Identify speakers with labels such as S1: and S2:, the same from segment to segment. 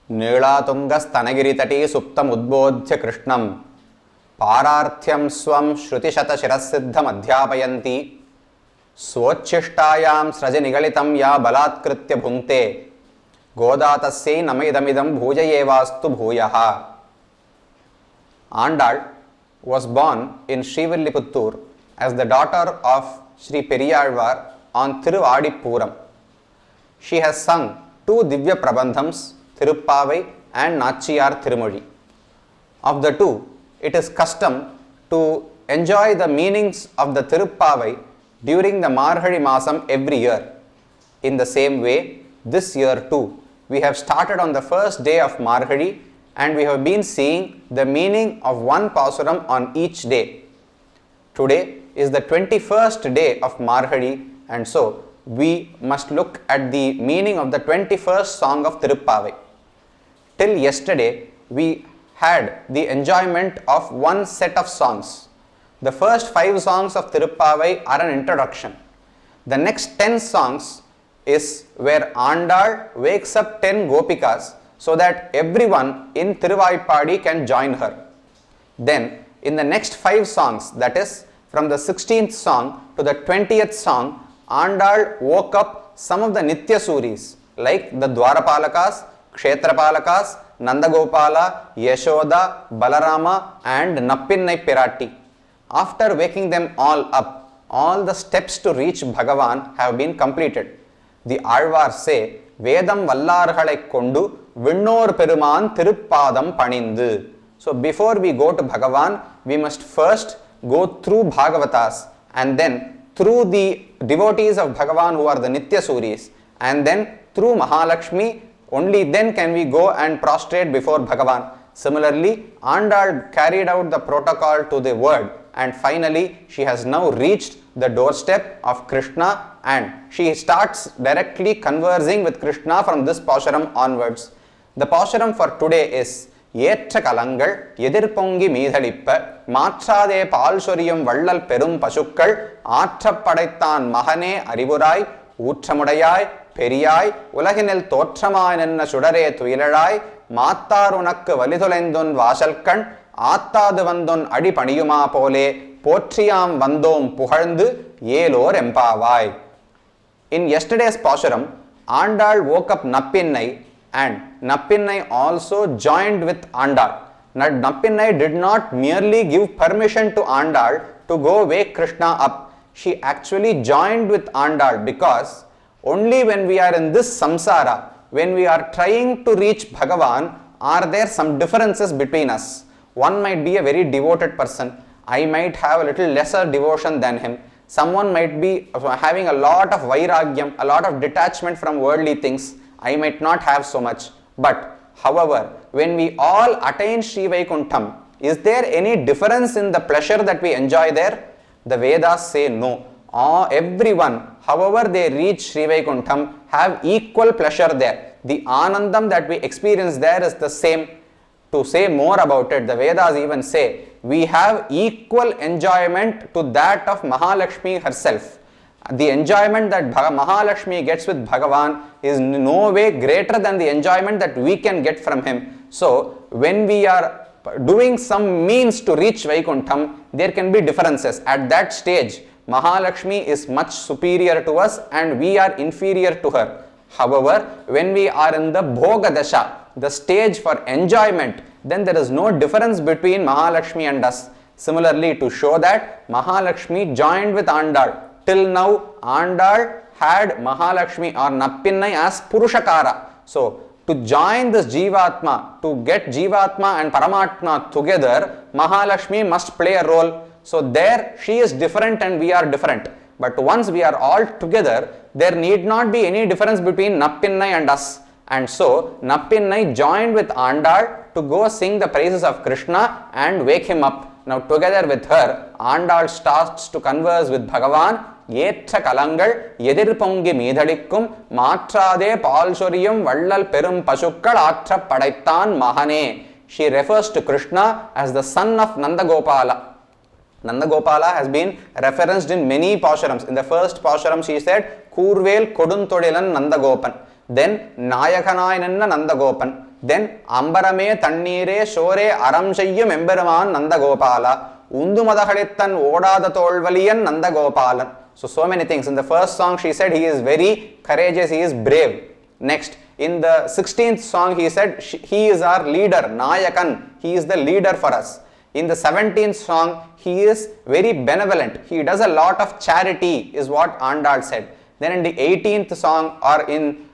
S1: Neelatungastanagiri suptam udbodhya krishnam Pararthyam swam shrutishatashirasiddham adhyapayanti Swachishhtayam srajanigalitam ya balatkritya bhunte Godatasya namaidamidam bhujayevastu bhuyaha. Andal was born in Srivilliputturu as the daughter of Sri Periyalvar on Tiruvadipuram. She has sung two Divya Prabandhams, Tiruppavai and Nachiyar Tirumozhi. Of the two, it is custom to enjoy the meanings of the Tiruppavai during the Margazhi Masam every year. In the same way, this year too, we have started on the first day of Margazhi and we have been seeing the meaning of one Pasuram on each day. Today is the 21st day of Margazhi, and so we must look at the meaning of the 21st song of Tiruppavai. Till yesterday, we had the enjoyment of one set of songs. The first 5 songs of Tiruppavai are an introduction. The next 10 songs is where Andal wakes up 10 Gopikas so that everyone in Tiruvaipadi can join her. Then, in the next 5 songs, that is from the 16th song to the 20th song, Andal woke up some of the Nitya Suris like the Dwarapalakas, Kshetrapalakas, Nandagopala, Yashoda, Balarama and Nappinnai Pirati. After waking them all up, all the steps to reach Bhagavan have been completed. The Alvars say, Vedam Vallarhalai Kondu, Vinnor Peruman Tiruppadam Panindu. So before we go to Bhagavan, we must first go through Bhagavatas and then through the devotees of Bhagavan who are the Nitya Suris, and then through Mahalakshmi, only then can we go and prostrate before Bhagavan. Similarly, Andal carried out the protocol to the word, and finally she has now reached the doorstep of Krishna and she starts directly conversing with Krishna from this Pashuram onwards. The Pashuram for today is Etra Kalangal, Edirpongi Meedhalippa, Maatrade Paalsoriyum Vallal Perum Pashukkal, Atrapadaithan Mahane Arivurai, Utramudayai, Periyai, Ulahinil Totramayanenna Sudare Tuiladai, Maatarunakku Valitulendun Vashalkan, Attaduvandun Adipaniyuma Pole, Potriyam Vandom Puhandu, Yelor Empavai. In yesterday's Pashuram, Andal woke up Nappinnai and Nappinnai also joined with Andal. Nappinnai did not merely give permission to Andal to go wake Krishna up. She actually joined with Andal because only when we are in this samsara, when we are trying to reach Bhagavan, are there some differences between us. One might be a very devoted person. I might have a little lesser devotion than him. Someone might be having a lot of vairagyam, a lot of detachment from worldly things. I might not have so much. But, however, when we all attain Sri Vaikuntham, is there any difference in the pleasure that we enjoy there? The Vedas say no. Everyone, however they reach Sri Vaikuntham, have equal pleasure there. The Anandam that we experience there is the same. To say more about it, the Vedas even say, we have equal enjoyment to that of Mahalakshmi herself. The enjoyment that Mahalakshmi gets with Bhagavan is no way greater than the enjoyment that we can get from him. So, when we are doing some means to reach Vaikuntham, there can be differences. At that stage, Mahalakshmi is much superior to us and we are inferior to her. However, when we are in the Bhoga Dasha, the stage for enjoyment, then there is no difference between Mahalakshmi and us. Similarly, to show that Mahalakshmi joined with Andal. Till now, Andal had Mahalakshmi or Nappinnai as Purushakara. So, to join this Jivatma, to get Jivatma and Paramatma together, Mahalakshmi must play a role. So, there she is different and we are different. But once we are all together, there need not be any difference between Nappinnai and us. And so, Nappinnai joined with Andal to go sing the praises of Krishna and wake him up. Now, together with her, Andal starts to converse with Bhagavan. Etra Kalangal, Edirpongi Meedhalikkum, Maatrade Paalsoriyum Vallal Perum Pashukkal Atrapadaithan Mahane. She refers to Krishna as the son of Nandagopala. Nandagopala has been referenced in many Pasurams. In the first Pasuram she said, Kurvel Koduntodilan Nandagopan. Then Nayakanayananna Nandagopan. Then Ambarame Tannire Shore Aram Shayyum Emberaman Nanda Gopala Undumadahalittan Oda the Tolvalian Nanda Gopalan. So many things. In the first song she said he is very courageous, he is brave. Next, in the 16th song he said he is our leader, Nayakan, he is the leader for us. In the 17th song he is very benevolent, he does a lot of charity is what Andal said. Then in the 18th song or in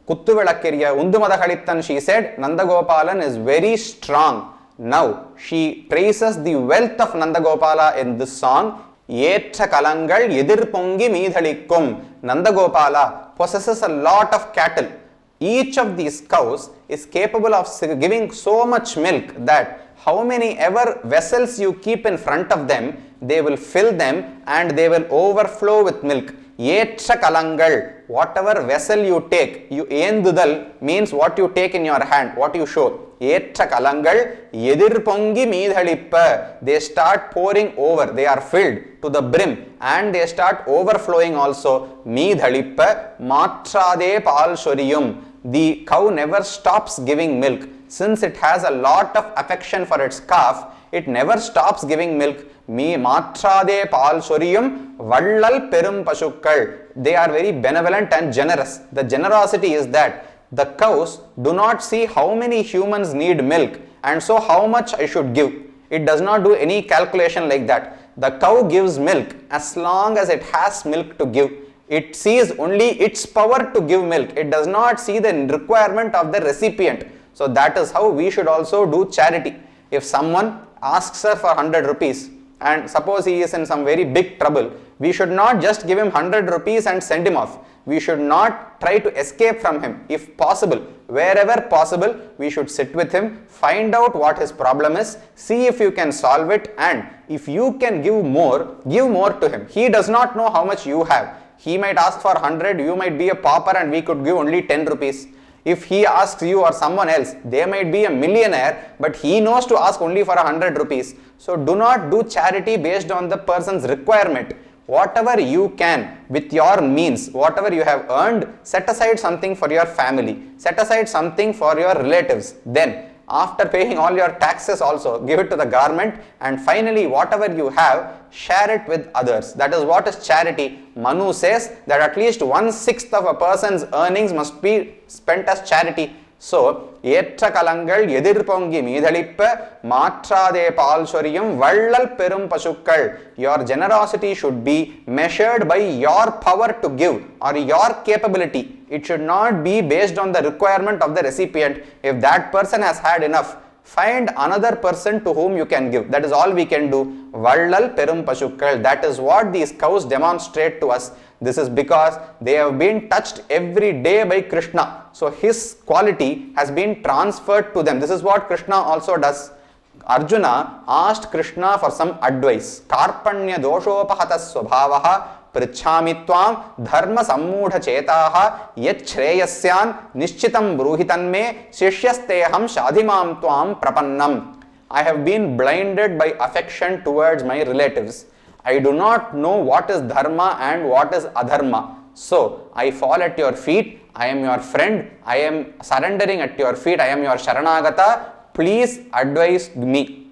S1: Kuttuvelakiriya Undumadahalittan she said Nandagopalan is very strong. Now she praises the wealth of Nandagopala in this song. Etra Kalangal Edirpongi Meedhalikkum. Nandagopala possesses a lot of cattle. Each of these cows is capable of giving so much milk that how many ever vessels you keep in front of them, they will fill them and they will overflow with milk. Etra Kalangal, whatever vessel you take, you endudal means what you take in your hand, what you show. Etra Kalangal Edirpongi Meedhalippa, they start pouring over, they are filled to the brim and they start overflowing also. Meedhalippa Matrade Palshoriyum, the cow never stops giving milk. Since it has a lot of affection for its calf, it never stops giving milk. Me Matrade Palshoriyum Vallal Perum Pashukkal, they are very benevolent and generous. The generosity is that the cows do not see how many humans need milk and so how much I should give. It does not do any calculation like that. The cow gives milk as long as it has milk to give. It sees only its power to give milk. It does not see the requirement of the recipient. So that is how we should also do charity. If someone asks her for 100 rupees and suppose he is in some very big trouble, we should not just give him 100 rupees and send him off. We should not try to escape from him. If possible, wherever possible, we should sit with him, find out what his problem is, see if you can solve it, and if you can give more to him. He does not know how much you have. He might ask for 100, you might be a pauper and we could give only 10 rupees. If he asks you or someone else, they might be a millionaire, but he knows to ask only for 100 rupees. So do not do charity based on the person's requirement. Whatever you can with your means, whatever you have earned, set aside something for your family, set aside something for your relatives. Then after paying all your taxes also, give it to the government, and finally whatever you have, share it with others. That is what is charity. Manu says that at least 1/6 of a person's earnings must be spent as charity. So, Etra Kalangal Edirpongi Meedhalippa Matrade Palshoriyam Vallal Perum Pashukkal. Your generosity should be measured by your power to give or your capability. It should not be based on the requirement of the recipient. If that person has had enough, find another person to whom you can give. That is all we can do. Vallal Perum Pashukkal. That is what these cows demonstrate to us. This is because they have been touched every day by Krishna. So his quality has been transferred to them. This is what Krishna also does. Arjuna asked Krishna for some advice. Karpanya doshopahatas swabhavaha prichhami tvam dharma sammudha chetaha yat shreyasyan nishchitam bruhitanme shishyasteham shadhimam tvam prapannam. I have been blinded by affection towards my relatives. I do not know what is dharma and what is adharma. So I fall at your feet. I am your friend. I am surrendering at your feet. I am your Sharanagata. Please advise me.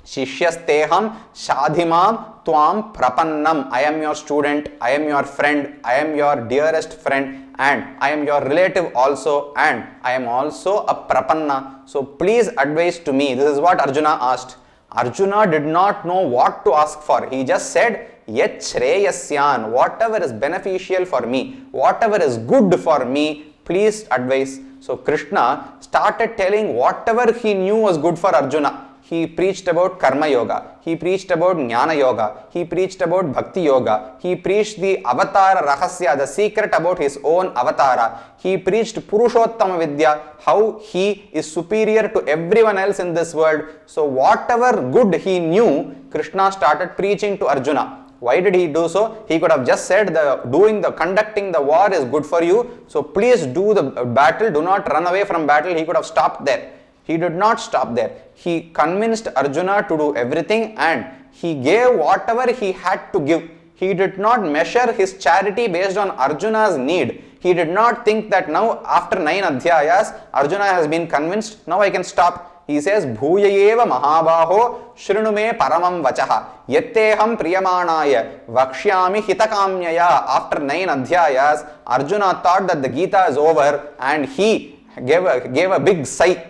S1: Shishyasteham shadhimam tvam prapannam. I am your student. I am your friend. I am your dearest friend. And I am your relative also. And I am also a prapanna. So please advise to me. This is what Arjuna asked. Arjuna did not know what to ask for. He just said, Yat Shreyasyan, whatever is beneficial for me, whatever is good for me, please advise. So Krishna started telling whatever he knew was good for Arjuna. He preached about Karma Yoga, he preached about Jnana Yoga, he preached about Bhakti Yoga, he preached the Avatara Rahasya, the secret about his own Avatara. He preached Purushottama Vidya, how he is superior to everyone else in this world. So whatever good he knew, Krishna started preaching to Arjuna. Why did he do so? He could have just said conducting the war is good for you. So please do the battle, do not run away from battle. He could have stopped there. He did not stop there. He convinced Arjuna to do everything and he gave whatever he had to give. He did not measure his charity based on Arjuna's need. He did not think that now after 9 adhyayas, Arjuna has been convinced, now I can stop. He says, Bhuyayeva Mahabaho Shrinume Paramam Vachaha Yatteham Priyamanaya Vakshyami Hitakamyaya. After 9 adhyayas, Arjuna thought that the Gita is over and he gave a big sigh.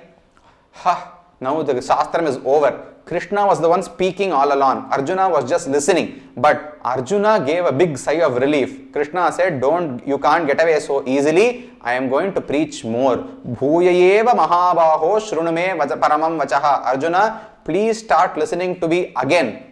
S1: Now the Shastram is over. Krishna was the one speaking all along. Arjuna was just listening. But Arjuna gave a big sigh of relief. Krishna said, you can't get away so easily. I am going to preach more. Bhuyayeva Mahabaho Shrunume Paramam Vachaha. Arjuna, please start listening to me again.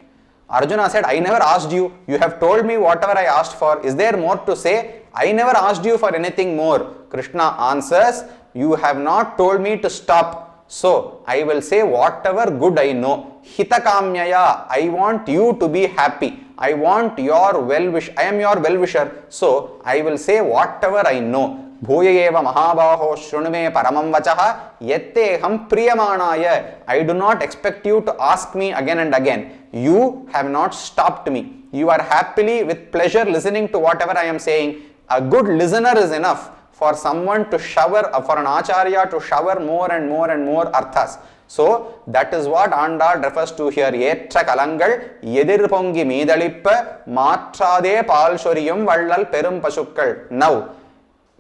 S1: Arjuna said, I never asked you. You have told me whatever I asked for. Is there more to say? I never asked you for anything more. Krishna answers, you have not told me to stop. So, I will say whatever good I know. Hitakamyaya, I want you to be happy. I want your well-wish. I am your well-wisher. So, I will say whatever I know. Bhuyayeva Mahabaho Shrunume Paramam Vachaha Yatteham Priyamanaya. I do not expect you to ask me again and again. You have not stopped me. You are happily with pleasure listening to whatever I am saying. A good listener is enough for someone to shower, for an acharya to shower more and more and more arthas. So, that is what Andal refers to here. Etra Kalangal, Yedir Pongi Meedalippa, Matrade Palshoriyum Vallal Perum Pashukkal. Now,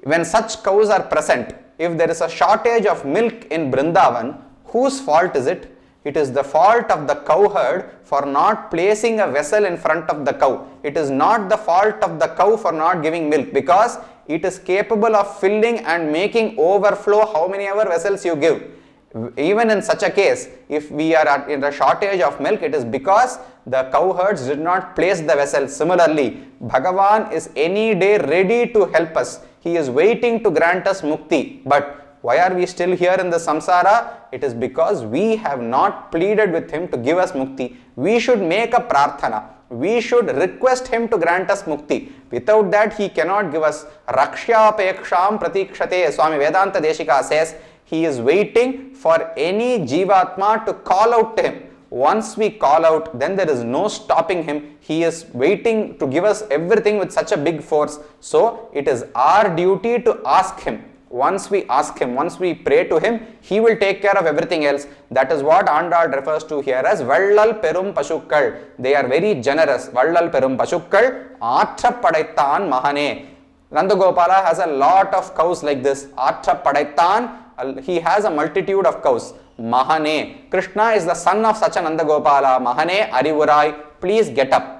S1: when such cows are present, if there is a shortage of milk in Brindavan, whose fault is it? It is the fault of the cowherd for not placing a vessel in front of the cow. It is not the fault of the cow for not giving milk, because it is capable of filling and making overflow how many ever vessels you give. Even in such a case, if we are in a shortage of milk, it is because the cowherds did not place the vessel. Similarly, Bhagavan is any day ready to help us. He is waiting to grant us mukti. But why are we still here in the samsara? It is because we have not pleaded with him to give us mukti. We should make a prarthana. We should request him to grant us mukti. Without that, he cannot give us. Rakshapeksham pratikshate. Swamy Vedanta Deshika says, he is waiting for any jivatma to call out to him. Once we call out, then there is no stopping him. He is waiting to give us everything with such a big force. So, it is our duty to ask him. Once we ask him, once we pray to him, he will take care of everything else. That is what Andal refers to here as Vallal Perum Pashukkal. They are very generous. Vallal Perum Pashukkal, Atra Padaithan Mahane. Nandagopala has a lot of cows like this. Atra Padaithan, he has a multitude of cows. Mahane. Krishna is the son of such a Nandagopala. Mahane Arivurai, please get up.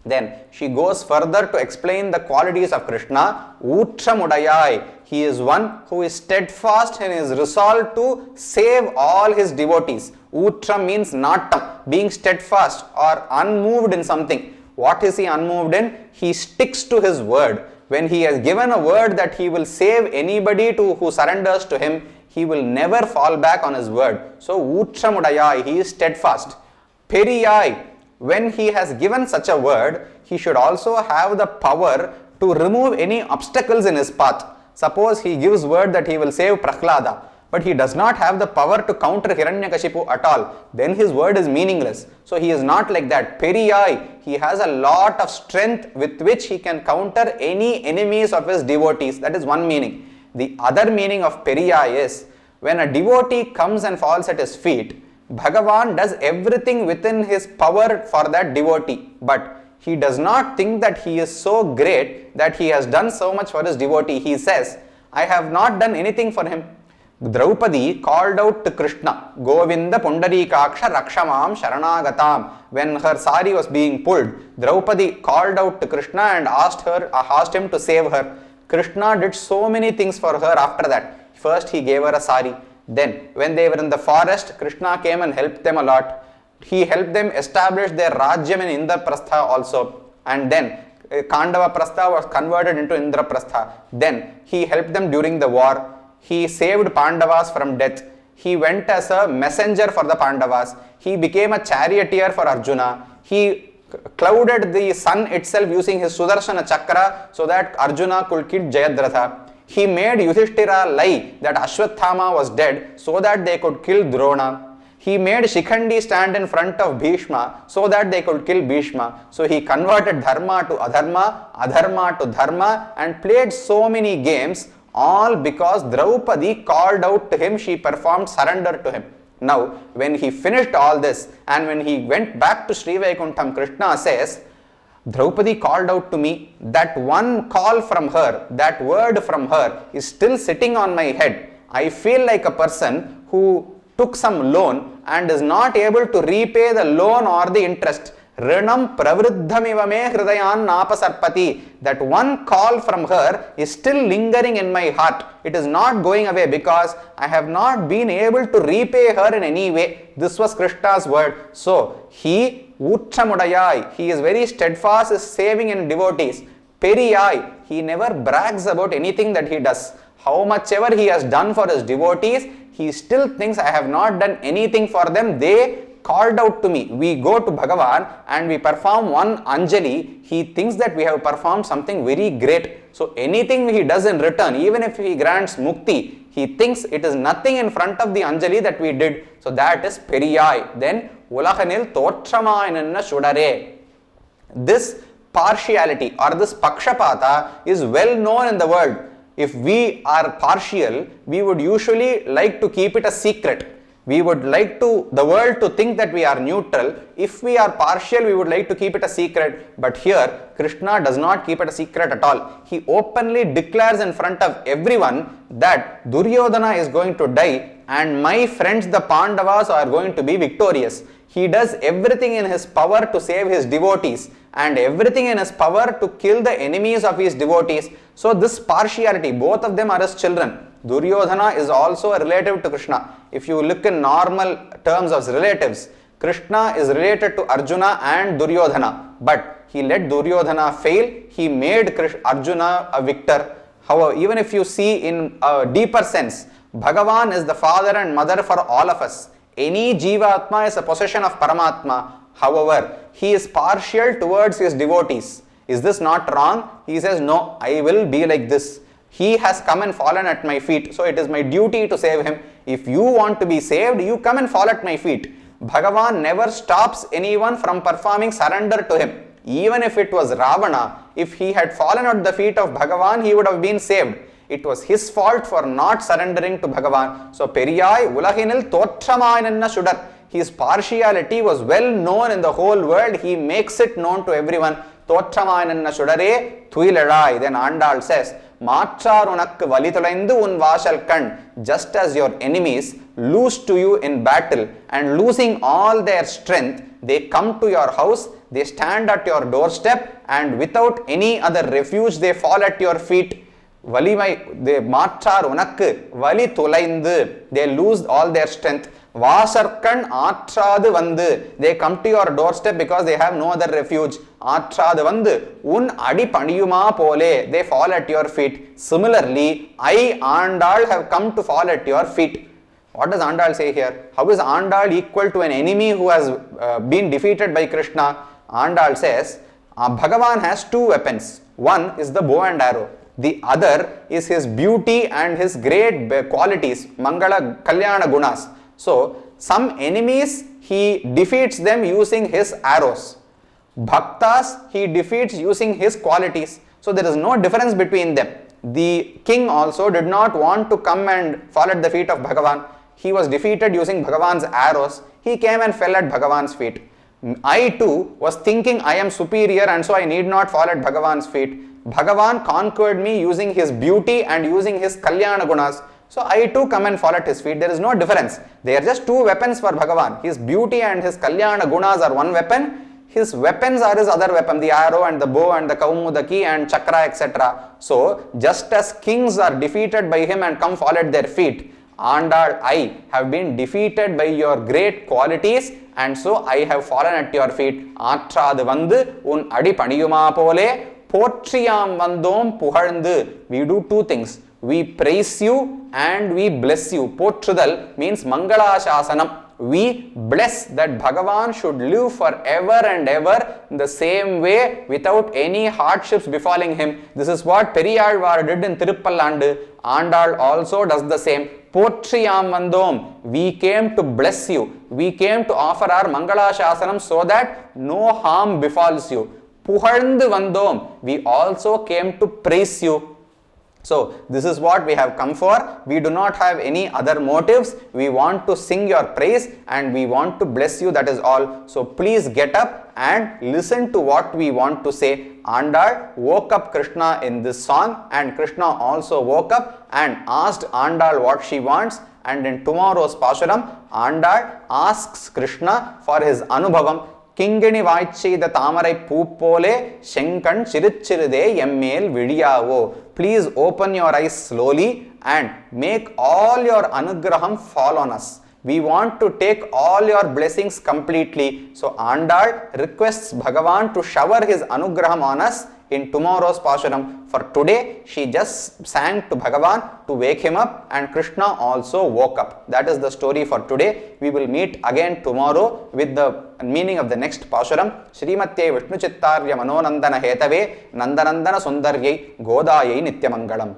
S1: Then she goes further to explain the qualities of Krishna. Utramudayai. He is one who is steadfast in his resolve to save all his devotees. Utra means natam, being steadfast or unmoved in something. What is he unmoved in? He sticks to his word. When he has given a word that he will save anybody who surrenders to him, he will never fall back on his word. So Utramudayai, he is steadfast. Periyai, when he has given such a word, he should also have the power to remove any obstacles in his path. Suppose he gives word that he will save Prahlada, but he does not have the power to counter Hiranyakashipu at all, then his word is meaningless. So he is not like that. Periyai, he has a lot of strength with which he can counter any enemies of his devotees. That is one meaning. The other meaning of Periyai is, when a devotee comes and falls at his feet, Bhagavan does everything within his power for that devotee, but he does not think that he is so great that he has done so much for his devotee. He says, I have not done anything for him. Draupadi called out to Krishna, Govinda Pundarikaksha Rakshamam Sharanagatam. When her sari was being pulled, Draupadi called out to Krishna and asked him to save her. Krishna did so many things for her after that. First he gave her a sari. Then when they were in the forest, Krishna came and helped them a lot. He helped them establish their Rajyam in Indraprastha also. And then Kandava Prastha was converted into Indraprastha. Then he helped them during the war. He saved Pandavas from death. He went as a messenger for the Pandavas. He became a charioteer for Arjuna. He clouded the sun itself using his Sudarshana Chakra so that Arjuna could kill Jayadratha. He made Yudhishthira lie that Ashwathama was dead so that they could kill Drona. He made Shikhandi stand in front of Bhishma so that they could kill Bhishma. So he converted dharma to adharma, adharma to dharma, and played so many games, all because Draupadi called out to him, she performed surrender to him. Now, when he finished all this and when he went back to Sri Vaikuntham, Krishna says, Draupadi called out to me. That one call from her, that word from her is still sitting on my head. I feel like a person who took some loan and is not able to repay the loan or the interest. Rinam pravruddhamiva me hridayan napasarpati. That one call from her is still lingering in my heart. It is not going away because I have not been able to repay her in any way. This was Krishna's word. So, he Uttamudayai, he is very steadfast, is saving in devotees. Periyai, he never brags about anything that he does. How much ever he has done for his devotees, he still thinks I have not done anything for them. They called out to me. We go to Bhagavan and we perform one Anjali. He thinks that we have performed something very great. So anything he does in return, even if he grants mukti, he thinks it is nothing in front of the Anjali that we did. So that is Periyai. Then Ulahanil Totramayananna Shudare. This partiality or this Pakshapata is well known in the world. If we are partial, we would usually like to keep it a secret. We would like the world to think that we are neutral. If we are partial, we would like to keep it a secret. But here, Krishna does not keep it a secret at all. He openly declares in front of everyone that Duryodhana is going to die and my friends the Pandavas are going to be victorious. He does everything in his power to save his devotees and everything in his power to kill the enemies of his devotees. So this partiality, both of them are his children. Duryodhana is also a relative to Krishna. If you look in normal terms of relatives, Krishna is related to Arjuna and Duryodhana. But he let Duryodhana fail. He made Arjuna a victor. However, even if you see in a deeper sense, Bhagavan is the father and mother for all of us. Any Jivatma is a possession of Paramatma. However, he is partial towards his devotees. Is this not wrong? He says, no, I will be like this. He has come and fallen at my feet, so it is my duty to save him. If you want to be saved, you come and fall at my feet. Bhagavan never stops anyone from performing surrender to him. Even if it was Ravana, if he had fallen at the feet of Bhagavan, he would have been saved. It was his fault for not surrendering to Bhagavan. So, Periyai Ulahinil Totramayananna Shudar. His partiality was well known in the whole world. He makes it known to everyone. Totramayananna Shudare Thuiladai. Then Andal says, Macharunak Valitulaindu un Vashalkan. Just as your enemies lose to you in battle and losing all their strength, they come to your house, they stand at your doorstep, and without any other refuge, they fall at your feet. They Machar Unakku Vali Tulaindu. They lose all their strength. Vasarkan Atradu Vandu. They come to your doorstep because they have no other refuge. Atradu Vandu. Un Adi Pandiyuma Pole. They fall at your feet. Similarly, I Andal have come to fall at your feet. What does Andal say here? How is Andal equal to an enemy who has been defeated by Krishna? Andal says, Bhagavan has two weapons. One is the bow and arrow. The other is his beauty and his great qualities, Mangala Kalyana Gunas. So, some enemies he defeats them using his arrows. Bhaktas he defeats using his qualities. So, there is no difference between them. The king also did not want to come and fall at the feet of Bhagavan. He was defeated using Bhagavan's arrows. He came and fell at Bhagavan's feet. I too was thinking I am superior and so I need not fall at Bhagavan's feet. Bhagavan conquered me using his beauty and using his Kalyana Gunas. So I too come and fall at his feet. There is no difference. They are just two weapons for Bhagavan. His beauty and his Kalyana Gunas are one weapon. His weapons are his other weapon, the arrow and the bow and the Kaumudaki and Chakra, etc. So just as kings are defeated by him and come fall at their feet, Andal, I have been defeated by your great qualities and so I have fallen at your feet. Atradu Vandu un Adi Pandiyuma Pole Potriyam Vandom Puharndu. We do two things. We praise you and we bless you. Potrudal means Mangala Shasanam. we bless that Bhagavan should live forever and ever in the same way without any hardships befalling him. This is what Periyalvar did in Tiruppallandu. Andal also does the same. Potriyam Vandom, we came to bless you. We came to offer our Mangala Shasanam so that no harm befalls you. Puharndu Vandom, we also came to praise you. So, this is what we have come for. We do not have any other motives. We want to sing your praise and we want to bless you, that is all. So, please get up and listen to what we want to say. Andal woke up Krishna in this song, and Krishna also woke up and asked Andal what she wants. And in tomorrow's Pashuram, Andal asks Krishna for his Anubhavam. Kingani Vaichida Tamarai Poopole Shenkan Chirichiride Emmel Vidiyavo. Please open your eyes slowly and make all your Anugraham fall on us. We want to take all your blessings completely. So Andal requests Bhagavan to shower his Anugraham on us in tomorrow's Pashuram. For today, she just sang to Bhagavan to wake him up, and Krishna also woke up. That is the story for today. We will meet again tomorrow with the meaning of the next Pashuram. Srimatye Vishnu Chittarya Manonandana Hetave Nandanandana Sundaryai Godayai Nityamangalam.